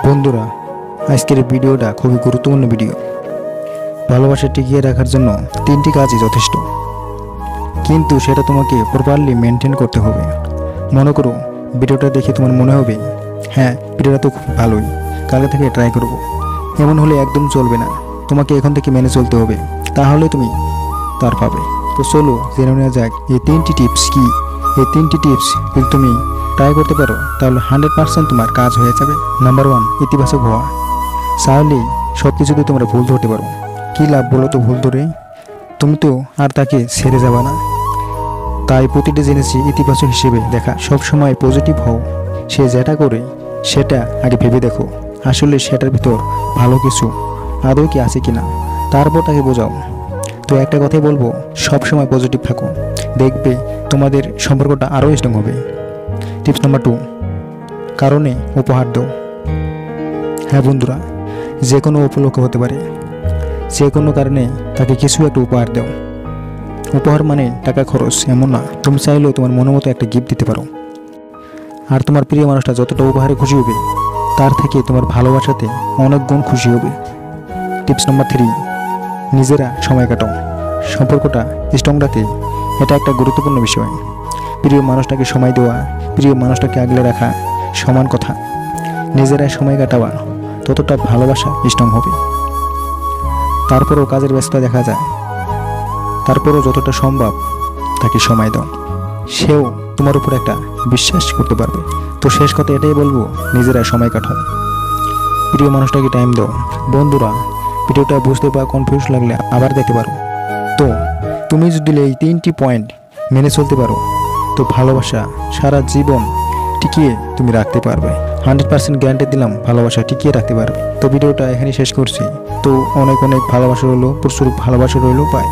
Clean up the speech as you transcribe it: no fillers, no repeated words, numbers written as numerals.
বন্ধুরা, আজকের এই ভিডিওটা খুবই গুরুত্বপূর্ণ ভিডিও। ভালোবাসা টিকিয়ে রাখার জন্য 3টি কাজই যথেষ্ট, কিন্তু সেটা তোমাকে প্রপারলি মেনটেন করতে হবে। মনে করো ভিডিওটা দেখে তোমার মনে হবে হ্যাঁ ভিডিওটা তো খুব ভালোই, কালকে থেকে ট্রাই করব। এমন হলে একদম চলবে না, তোমাকে এখন থেকে মেনে চলতে হবে, তাহলে তুমি তার পাবে। তো চলো জেনে নেওয়া যাক এই 3টি টিপস কি। এই 3টি টিপস যদি তুমি ট্রাই করতে পারো তাহলে 100% তোমার কাজ হয়ে যাবে। নাম্বার 1, ইতিবাচক হওয়া। চাইলেই সব কিছুতে তোমরা ভুল ধরতে পারো। কী লাভ বলো তো ভুল ধরে? তুমি তো আর তাকে ছেড়ে যাবে না। তাই প্রতিটি জিনিসই ইতিবাচক হিসেবে দেখা। সব সময় পজিটিভ হও। সে যেটা করে সেটা আগে ভেবে দেখো আসলে সেটার ভিতর ভালো কিছু আদৌ কি আছে কিনা, তারপর তাকে বোঝাও। তো একটা কথাই বলবো, সব সময় পজিটিভ থাকো, দেখবে তোমাদের সম্পর্কটা আরও স্ট্রং হবে। টিপস নাম্বার 2, কারণে উপহার দাও। হ্যাঁ বন্ধুরা, যে কোনো উপলক্ষ হতে পারে, যে কোনো কারণে তাকে কিছু একটা উপহার দাও। উপহার মানে টাকা খরচ এমন না, তুমি চাইলেও তোমার মনের মতো একটা গিফট দিতে পারো। আর তোমার প্রিয় মানুষটা যতটা উপহারে খুশি হবে তার থেকে তোমার ভালোবাসাতে অনেক গুণ খুশি হবে। টিপস নাম্বার 3, নিজেরা সময় কাটাও। সম্পর্কটা স্ট্রং রাখতে এটা একটা গুরুত্বপূর্ণ বিষয়। প্রিয় মানুষটাকে সময় দেওয়া, প্রিয় মানুষটাকে আগলে রাখা সমান কথা। নিজেরা সময় কাটাওয়া ততটা ভালোবাসা স্ট্রং হবে। তারপরেও কাজের ব্যস্ততা দেখা যায়, তারপরেও যতটা সম্ভব তাকে সময় দাও, সেও তোমার উপর একটা বিশ্বাস করতে পারবে। তো শেষ কথা এটাই বলবো, নিজেরা সময় কাটাও, প্রিয় মানুষটাকে টাইম দাও। বন্ধুরা, ভিডিওটা বুঝতে বা কনফিউজ লাগলে আবার দেখতে পারো। তো তুমি যদি এই 3টি পয়েন্ট মেনে চলতে পারো তো ভালোবাসা সারা জীবন টিকিয়ে তুমি রাখতে পারবে। 100% গ্যারান্টি দিলাম, ভালোবাসা টিকিয়ে রাখতে পারবে। তো ভিডিওটা এখানেই শেষ করছি। তো অনেক ভালোবাসা রইলো, প্রচুর ভালোবাসা রইলো। বাই।